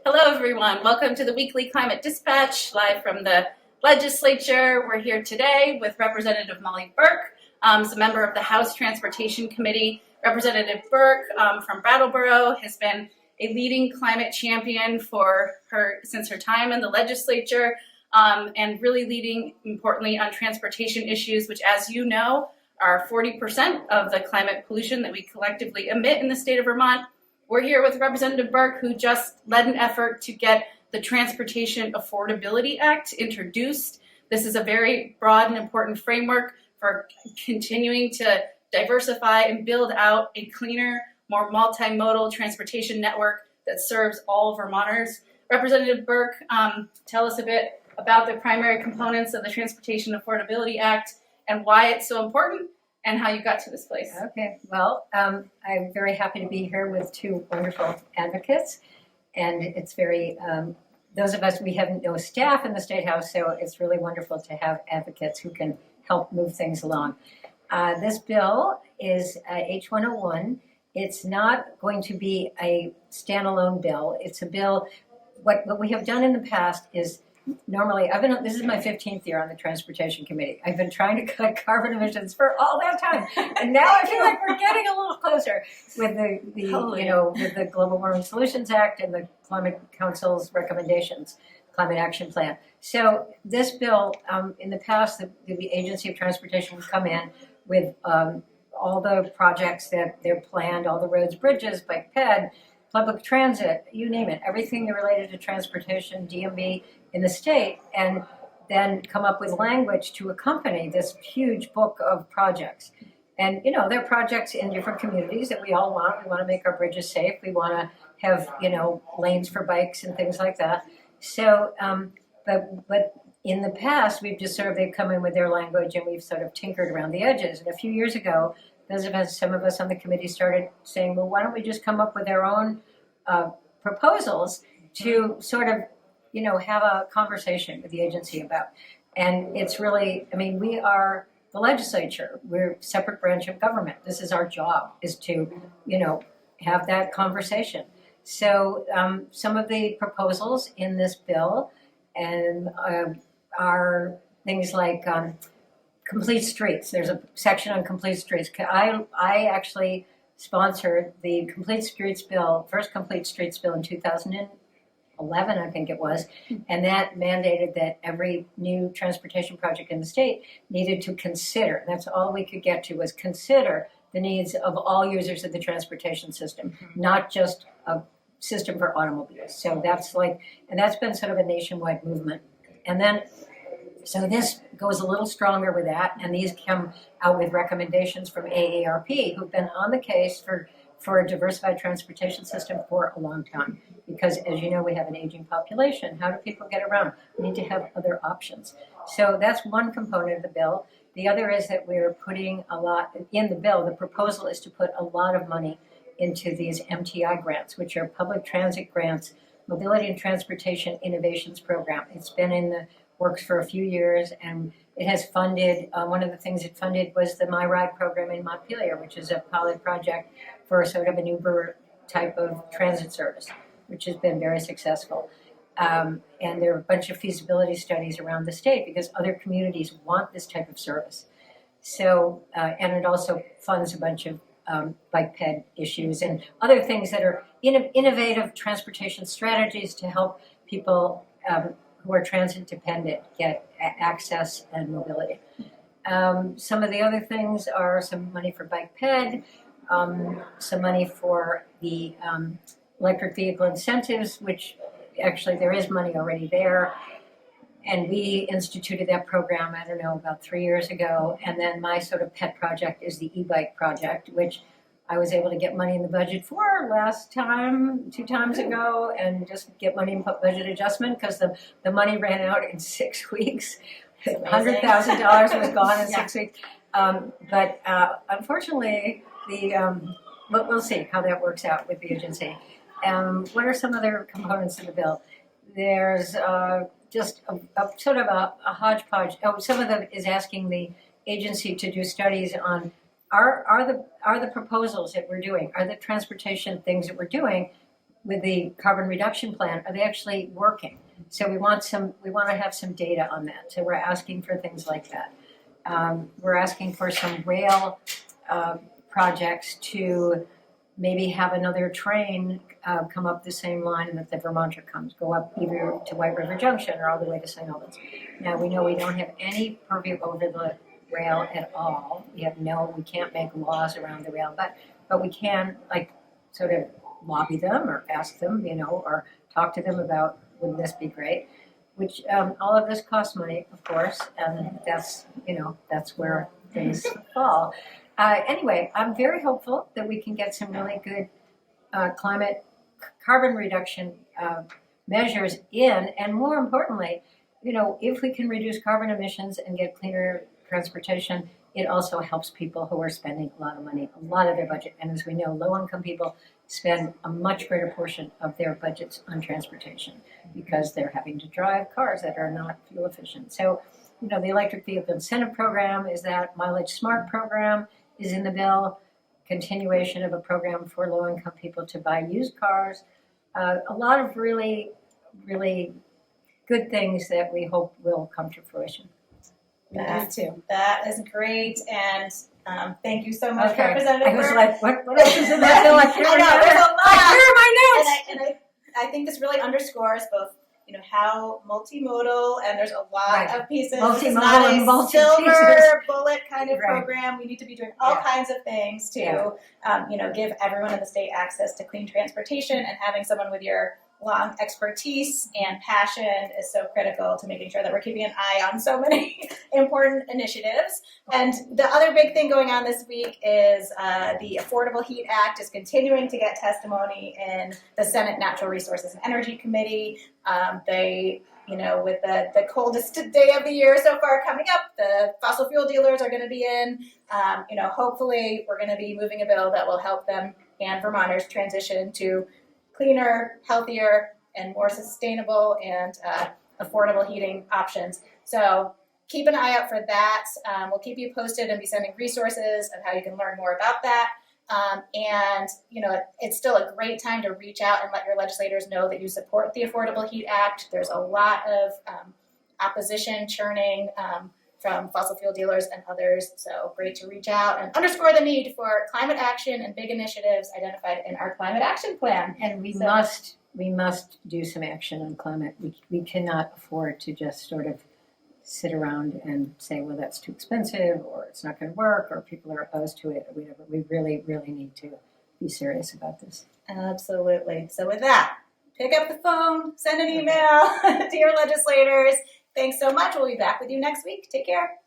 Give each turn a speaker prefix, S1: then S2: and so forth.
S1: Hello, everyone. Welcome to the weekly Climate Dispatch, live from the legislature. We're here today with Representative Mollie Burke, who's a member of the House Transportation Committee. Representative Burke from Brattleboro has been a leading climate champion since her time in the legislature, and really leading, importantly, on transportation issues, which, as you know, are 40% of the climate pollution that we collectively emit in the state of Vermont. We're here with Representative Burke, who just led an effort to get the Transportation Affordability Act introduced. This is a very broad and important framework for continuing to diversify and build out a cleaner, more multimodal transportation network that serves all Vermonters. Representative Burke, tell us a bit about the primary components of the Transportation Affordability Act and why it's so important and how you got to this place.
S2: Okay, well, I'm very happy to be here with two wonderful advocates. And it's very, those of us, we have no staff in the State House, so it's really wonderful to have advocates who can help move things along. This bill is H101. It's not going to be a standalone bill. It's a bill, what we have done in the past is normally, this is my 15th year on the Transportation Committee. I've been trying to cut carbon emissions for all that time. And now I feel like we're getting a little closer with with the Global Warming Solutions Act and the Climate Council's recommendations, Climate Action Plan. So this bill, in the past, the Agency of Transportation would come in with all the projects that they're planned, all the roads, bridges, bike ped, public transit, you name it, everything related to transportation, DMV in the state, and then come up with language to accompany this huge book of projects. And, there are projects in different communities that we all want. We want to make our bridges safe. We want to have, lanes for bikes and things like that. So, but in the past, they've come in with their language and we've sort of tinkered around the edges. And a few years ago, some of us on the committee started saying, well, why don't we just come up with our own proposals to sort of, have a conversation with the agency about. And it's really, we are the legislature. We're a separate branch of government. This is our job, is to, have that conversation. So some of the proposals in this bill and are things like complete streets. There's a section on complete streets. I actually sponsored the Complete Streets Bill, first Complete Streets Bill in 2011, I think it was, and that mandated that every new transportation project in the state needed to consider, and that's all we could get to, was consider the needs of all users of the transportation system, not just a system for automobiles. So that's been sort of a nationwide movement. And then, so this goes a little stronger with that, and these come out with recommendations from AARP, who've been on the case for a diversified transportation system for a long time. Because, as you know, we have an aging population. How do people get around? We need to have other options. So that's one component of the bill. The other is that we're putting a lot in the bill. The proposal is to put a lot of money into these MTI grants, which are public transit grants, Mobility and Transportation Innovations Program. It's been in the works for a few years, and it has funded, one of the things it funded was the My Ride program in Montpelier, which is a pilot project for sort of an Uber type of transit service, which has been very successful. And there are a bunch of feasibility studies around the state because other communities want this type of service. So, and it also funds a bunch of bike ped issues and other things that are innovative transportation strategies to help people who are transit dependent get access and mobility. Some of the other things are some money for bike ped, some money for the electric vehicle incentives, which actually there is money already there. And we instituted that program, about 3 years ago. And then my sort of pet project is the e-bike project, which I was able to get money in the budget for last time, 2 times ago, and just get money in budget adjustment because the money ran out in 6 weeks. $100,000 was gone in 6 weeks. But unfortunately, but we'll see how that works out with the agency. What are some other components of the bill? There's just a sort of a hodgepodge. Some of them is asking the agency to do studies on are the proposals that we're doing, are the transportation things that we're doing with the carbon reduction plan, are they actually working? So we want to have some data on that. So we're asking for things like that. We're asking for some rail projects to maybe have another train come up the same line that the Vermonter comes, go up either to White River Junction or all the way to St. Albans. Now we know we don't have any purview over the rail at all. We can't make laws around the rail, but we can like sort of lobby them or ask them, or talk to them about, wouldn't this be great? Which all of this costs money, of course, and that's where things fall. Anyway, I'm very hopeful that we can get some really good carbon reduction measures in, and more importantly, if we can reduce carbon emissions and get cleaner transportation, it also helps people who are spending a lot of money, a lot of their budget. And as we know, low-income people spend a much greater portion of their budgets on transportation because they're having to drive cars that are not fuel efficient. So, the electric vehicle incentive program is that. Mileage Smart program is in the bill. Continuation of a program for low-income people to buy used cars. A lot of really, really good things that we hope will come to fruition.
S3: That is great, and thank you so much,
S2: Okay.
S3: Representative
S2: I was
S3: Burke.
S2: like, what else is in that bill? I can't remember.
S3: There's a lot.
S2: Here are my notes.
S3: And I think this really underscores both, how multimodal, and there's a lot of pieces.
S2: Multimodal
S3: It's not
S2: and
S3: a
S2: multi-pieces.
S3: silver bullet kind of
S2: Right.
S3: program. We need to be doing all kinds of things to, give everyone in the state access to clean transportation, and having someone with your long expertise and passion is so critical to making sure that we're keeping an eye on so many important initiatives. And the other big thing going on this week is the Affordable Heat Act is continuing to get testimony in the Senate Natural Resources and Energy Committee. They, with the coldest day of the year so far coming up, the fossil fuel dealers are going to be in. Hopefully we're going to be moving a bill that will help them and Vermonters transition to cleaner, healthier, and more sustainable and affordable heating options. So keep an eye out for that. We'll keep you posted and be sending resources of how you can learn more about that. It's still a great time to reach out and let your legislators know that you support the Affordable Heat Act. There's a lot of opposition churning from fossil fuel dealers and others. So great to reach out and underscore the need for climate action and big initiatives identified in our climate action plan.
S2: And we must do some action on climate. We cannot afford to just sort of sit around and say, well, that's too expensive, or it's not going to work, or people are opposed to it, or whatever. We really, really need to be serious about this.
S3: Absolutely. So with that, pick up the phone, send an email to your legislators. Thanks so much. We'll be back with you next week. Take care.